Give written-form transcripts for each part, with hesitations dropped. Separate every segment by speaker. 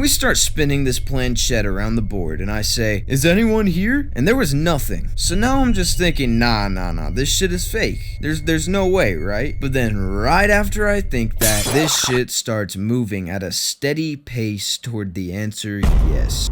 Speaker 1: we start spinning this planchette around the board, and I say, "Is anyone here?" And there was nothing. So now I'm just thinking, nah, this shit is fake. There's no way, right? But then right after I think that, this shit starts moving at a steady pace toward the answer yes.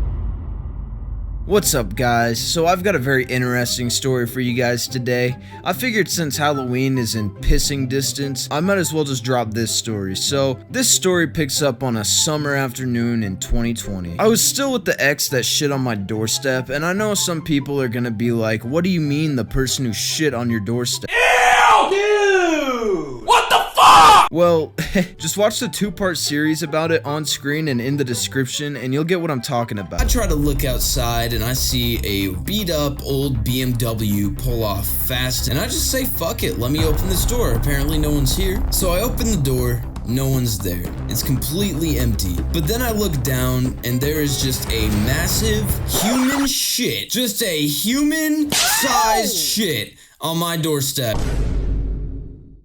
Speaker 1: What's up, guys? So I've got a very interesting story for you guys today. I figured since Halloween is in pissing distance, I might as well just drop this story. So this story picks up on a summer afternoon in 2020. I was still with the ex that shit on my doorstep, and I know some people are gonna be like, what do you mean the person who shit on your doorstep?
Speaker 2: Ew, dude! What the fuck?
Speaker 1: Well, just watch the two-part series about it on screen and in the description, and you'll get what I'm talking about. I try to look outside, and I see a beat-up old BMW pull off fast, and I just say, fuck it, let me open this door. Apparently no one's here. So I open the door. No one's there. It's completely empty. But then I look down, and there is just a massive human shit. Just a human-sized shit on my doorstep.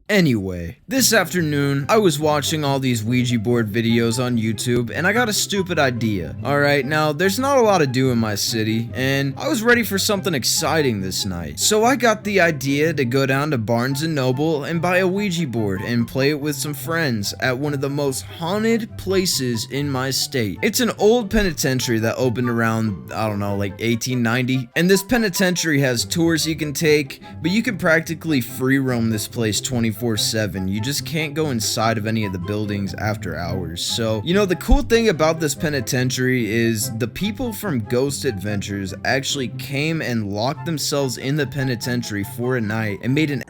Speaker 1: Anyway, this afternoon, I was watching all these Ouija board videos on YouTube, and I got a stupid idea. Alright, now, there's not a lot to do in my city, and I was ready for something exciting this night. So I got the idea to go down to Barnes & Noble and buy a Ouija board and play it with some friends at one of the most haunted places in my state. It's an old penitentiary that opened around, I don't know, like 1890, and this penitentiary has tours you can take, but you can practically free roam this place 24/7. You just can't go inside of any of the buildings after hours. So, you know, the cool thing about this penitentiary is the people from Ghost Adventures actually came and locked themselves in the penitentiary for a night and made an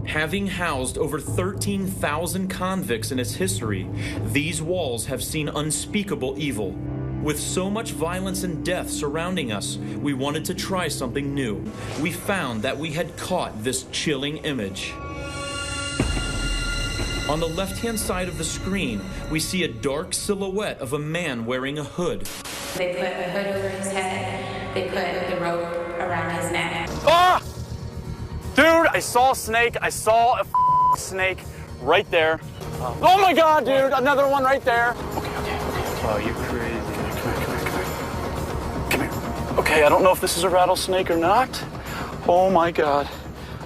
Speaker 3: Having housed over 13,000 convicts in its history, these walls have seen unspeakable evil. With so much violence and death surrounding us, we wanted to try something new. We found that we had caught this chilling image. On the left-hand side of the screen, we see a dark silhouette of a man wearing a hood.
Speaker 4: They put a hood over his head. They put the rope around his neck.
Speaker 5: Ah! Dude, I saw a snake. I saw a snake right there. Oh my God, dude, another one right there. Okay. Oh, you crazy. Come here. Okay, I don't know if this is a rattlesnake or not. Oh my God.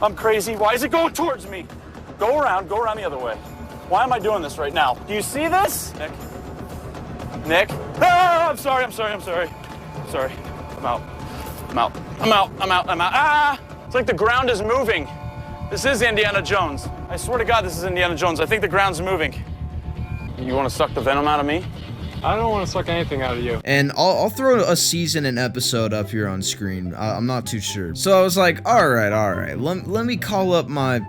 Speaker 5: I'm crazy. Why is it going towards me? Go around the other way. Why am I doing this right now? Do you see this? Nick? Ah, I'm sorry. Sorry. I'm out. Ah! It's like the ground is moving. This is Indiana Jones. I swear to God, this is Indiana Jones. I think the ground's moving. You want to suck the venom out of me?
Speaker 6: I don't want to suck anything out of you.
Speaker 1: And I'll throw a season and episode up here on screen. I'm not too sure. So I was like, all right. Let me call up my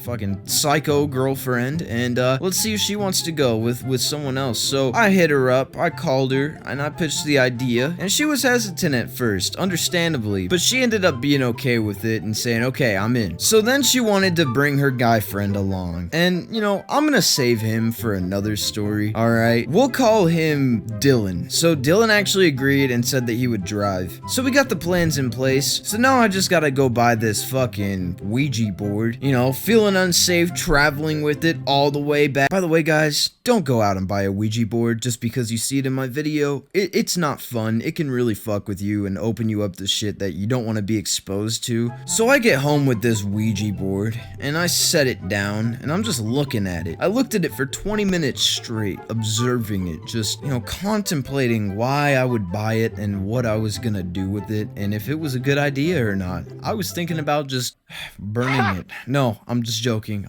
Speaker 1: fucking psycho girlfriend and let's see if she wants to go with someone else. So I hit her up, I called her, and I pitched the idea. And she was hesitant at first, understandably, but she ended up being okay with it and saying, okay, I'm in. So then she wanted to bring her guy friend along. And, you know, I'm gonna save him for another story, all right? We'll call him Dylan. So Dylan actually agreed and said that he would drive. So we got the plans in place. So now I just gotta go buy this fucking Ouija board. You know, feeling unsafe traveling with it all the way back. By the way, guys, don't go out and buy a Ouija board just because you see it in my video. It's not fun. It can really fuck with you and open you up to shit that you don't want to be exposed to. So I get home with this Ouija board and I set it down and I'm just looking at it. I looked at it for 20 minutes straight, observing it, just, you know, contemplating why I would buy it and what I was gonna do with it and if it was a good idea or not. I was thinking about just burning it. No, I'm just joking.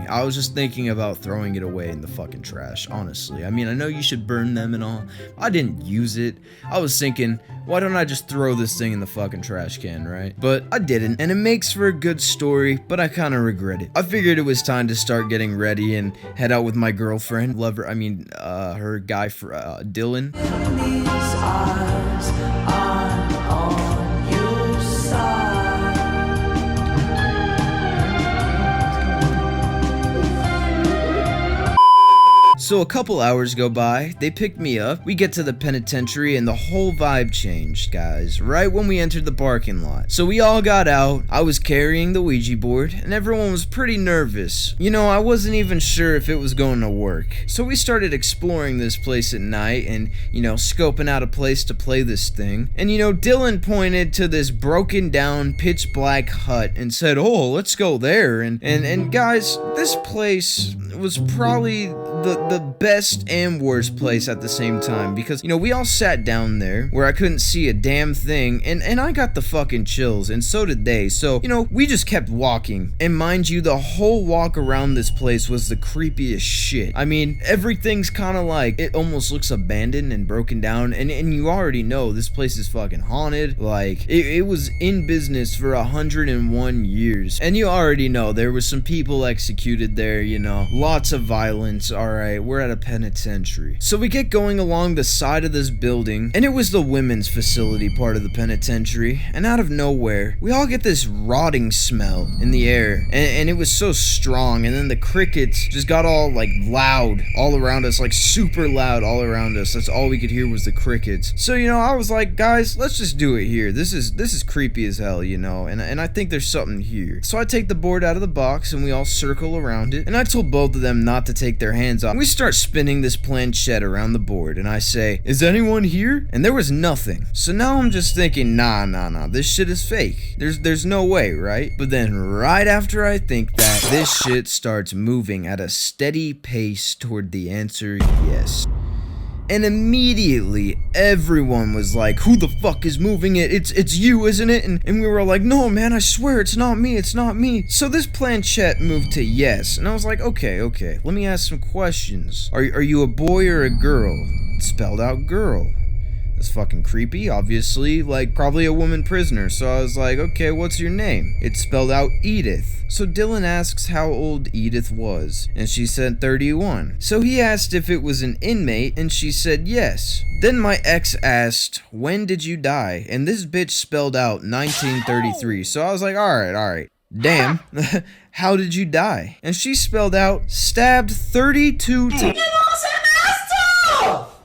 Speaker 1: I was just thinking about throwing it away in the fucking trash, honestly. I mean, I know you should burn them and all. I didn't use it. I was thinking, why don't I just throw this thing in the fucking trash can, right? But I didn't, and it makes for a good story, but I kind of regret it. I figured it was time to start getting ready and head out with my girlfriend, her guy, Dylan. So a couple hours go by, they pick me up, we get to the penitentiary, and the whole vibe changed, guys, right when we entered the parking lot. So we all got out, I was carrying the Ouija board, and everyone was pretty nervous. You know, I wasn't even sure if it was going to work. So we started exploring this place at night and, you know, scoping out a place to play this thing. And, you know, Dylan pointed to this broken down, pitch black hut and said, oh, let's go there. And guys, this place was probably the best and worst place at the same time, because, you know, we all sat down there where I couldn't see a damn thing, and I got the fucking chills, and so did they. So, you know, we just kept walking, and mind you, the whole walk around this place was the creepiest shit. I mean, everything's kind of like, it almost looks abandoned and broken down, and you already know this place is fucking haunted. Like, it was in business for 101 years, and you already know there was some people executed there, you know, lots of violence. Alright, we're at a penitentiary. So we get going along the side of this building, and it was the women's facility part of the penitentiary, and out of nowhere, we all get this rotting smell in the air, and it was so strong, and then the crickets just got all, like, loud all around us, like, super loud all around us. That's all we could hear was the crickets. So, you know, I was like, guys, let's just do it here. This is creepy as hell, you know, and I think there's something here. So I take the board out of the box, and we all circle around it, and I told both of them not to take their hands off. We start spinning this planchette around the board, and I say, is anyone here? And there was nothing. So now I'm just thinking, nah, this shit is fake. There's no way, right? But then right after I think that, this shit starts moving at a steady pace toward the answer yes. And immediately, everyone was like, who the fuck is moving it? It's you, isn't it? And we were like, no, man, I swear, it's not me, it's not me. So this planchette moved to yes, and I was like, okay, let me ask some questions. Are you a boy or a girl? It spelled out girl. It's fucking creepy, obviously, like, probably a woman prisoner. So I was like, okay, what's your name? It spelled out Edith. So Dylan asks how old Edith was, and she said 31. So he asked if it was an inmate, and she said yes. Then my ex asked, when did you die? And this bitch spelled out 1933. So I was like, alright. Damn, how did you die? And she spelled out, stabbed 32 times.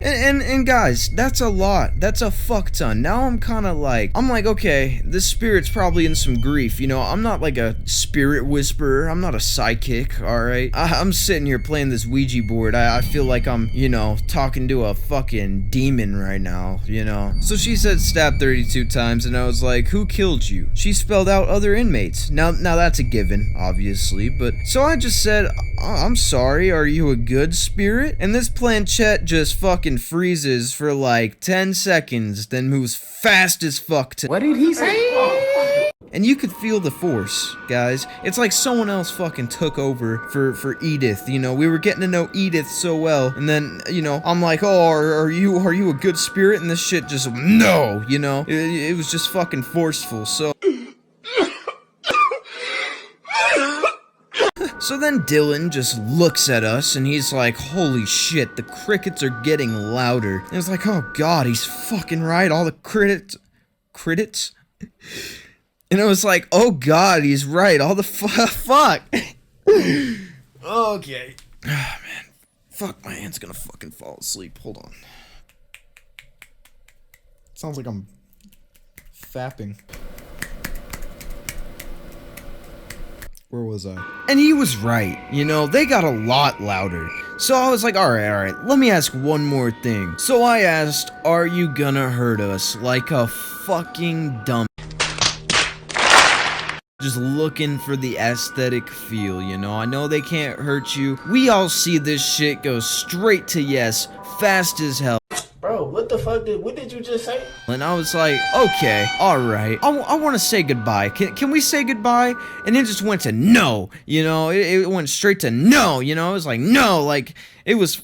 Speaker 1: And guys, that's a lot. That's a fuck ton. Now I'm like, okay, this spirit's probably in some grief. You know, I'm not like a spirit whisperer. I'm not a psychic, alright? I'm sitting here playing this Ouija board. I feel like I'm, you know, talking to a fucking demon right now, you know? So she said stabbed 32 times, and I was like, who killed you? She spelled out other inmates. Now that's a given, obviously, but... So I just said, I'm sorry, are you a good spirit? And this planchette just fucking freezes for like 10 seconds, then moves fast as fuck to—
Speaker 2: What did he say?
Speaker 1: And you could feel the force, guys. It's like someone else fucking took over for Edith, you know? We were getting to know Edith so well, and then, you know, I'm like, oh, are you a good spirit? And this shit just, no, you know? It was just fucking forceful, so... So then Dylan just looks at us and he's like, holy shit, the crickets are getting louder. And it's like, oh god, he's fucking right, all the crickets? And I was like, oh god, he's right, all the fuck. Okay. Oh man, fuck, my hand's gonna fucking fall asleep, hold on. Sounds like I'm fapping. Where was I? And he was right, you know, they got a lot louder. So I was like, alright, let me ask one more thing. So I asked, are you gonna hurt us like a fucking dumb? Just looking for the aesthetic feel, you know? I know they can't hurt you. We all see this shit go straight to yes, fast as hell.
Speaker 2: Bro, what the fuck what did you just say?
Speaker 1: And I was like, okay, alright, I want to say goodbye. Can we say goodbye? And it just went to no, you know, it went straight to no, you know, it was like, no, like, it was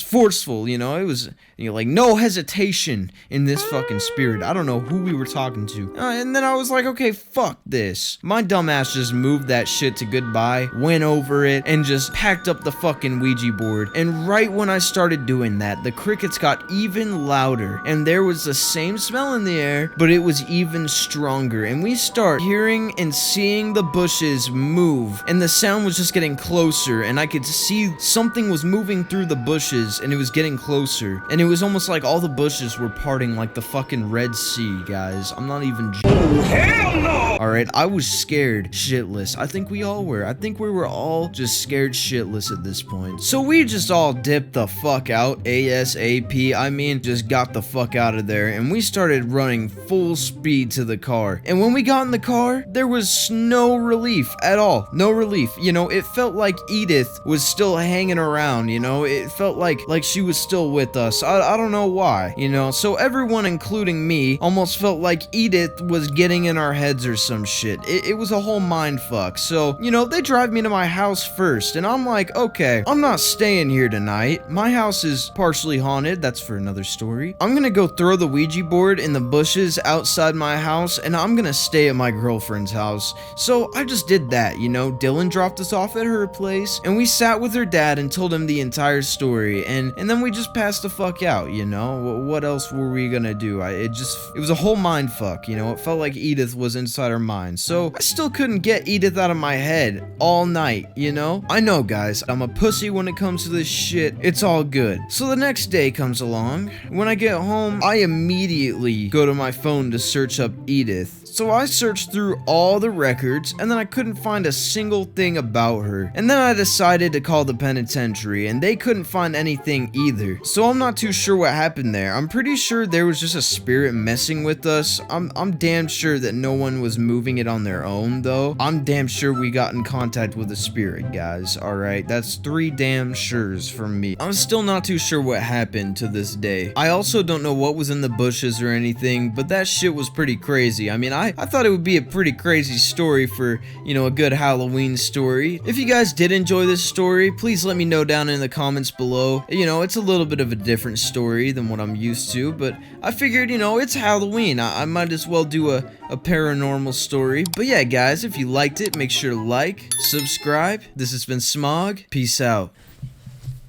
Speaker 1: forceful, you know, it was, you know, like, no hesitation in this fucking spirit. I don't know who we were talking to. And then I was like, okay, fuck this. My dumbass just moved that shit to goodbye, went over it, and just packed up the fucking Ouija board. And right when I started doing that, the crickets got even louder, and there was the same smell in the air, but it was even stronger. And we start hearing and seeing the bushes move, and the sound was just getting closer, and I could see something was moving through the bushes, and it was getting closer. And it was almost like all the bushes were parting like the fucking Red Sea, guys. I'm not even joking.
Speaker 2: Hell no!
Speaker 1: Alright, I was scared shitless. I think we all were. I think we were all just scared shitless at this point. So we just all dipped the fuck out ASAP. I mean, just got the fuck out of there, and we started running full speed to the car. And when we got in the car, there was no relief at all. No relief. You know, it felt like Edith was still hanging around, you know? It felt like she was still with us. I don't know why, you know? So everyone, including me, almost felt like Edith was getting in our heads or some shit. It was a whole mind fuck. So, you know, they drive me to my house first, and I'm like, okay, I'm not staying here tonight. My house is partially haunted. That's for another story. I'm gonna go throw the Ouija board in the bushes outside my house, and I'm gonna stay at my girlfriend's house. So I just did that, you know? Dylan dropped us off at her place, and we sat with her dad and told him the entire story, and then we just passed the fuck out, you know? What else were we gonna do? It was a whole mind fuck, you know? It felt like Edith was inside our mind. So I still couldn't get Edith out of my head all night, you know? I know, guys, I'm a pussy when it comes to this shit. It's all good. So the next day comes along. When I get home, I immediately go to my phone to search up Edith. So I searched through all the records, and then I couldn't find a single thing about her. And then I decided to call the penitentiary, and they couldn't find anything either. So I'm not too sure what happened there. I'm pretty sure there was just a spirit messing with us. I'm damn sure that no one was moving it on their own, though. I'm damn sure we got in contact with a spirit, guys. Alright, that's 3 damn sures from me. I'm still not too sure what happened to this day. I also don't know what was in the bushes or anything, but that shit was pretty crazy. I mean, I thought it would be a pretty crazy story for, you know, a good Halloween story. If you guys did enjoy this story, please let me know down in the comments below. You know, it's a little bit of a different story than what I'm used to, but I figured, you know, it's Halloween. I might as well do a paranormal story. But yeah, guys, if you liked it, make sure to like, subscribe. This has been Smog. Peace out.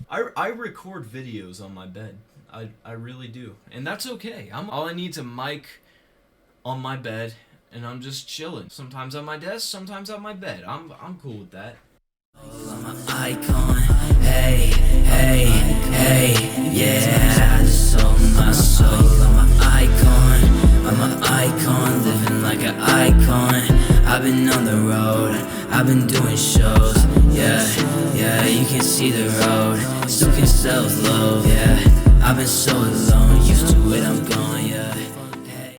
Speaker 1: I record videos on my bed. I really do. And that's okay. All I need is a mic on my bed, and I'm just chilling. Sometimes on my desk, sometimes on my bed. I'm cool with that. I'm an icon. Hey, hey, hey, yeah. I just sold my soul. I'm an icon. I'm an icon, living like an icon. I've been on the road, I've been doing shows. Yeah, yeah, you can see the road. Still can sell low. Yeah, I've been so alone, used to it, I'm gone.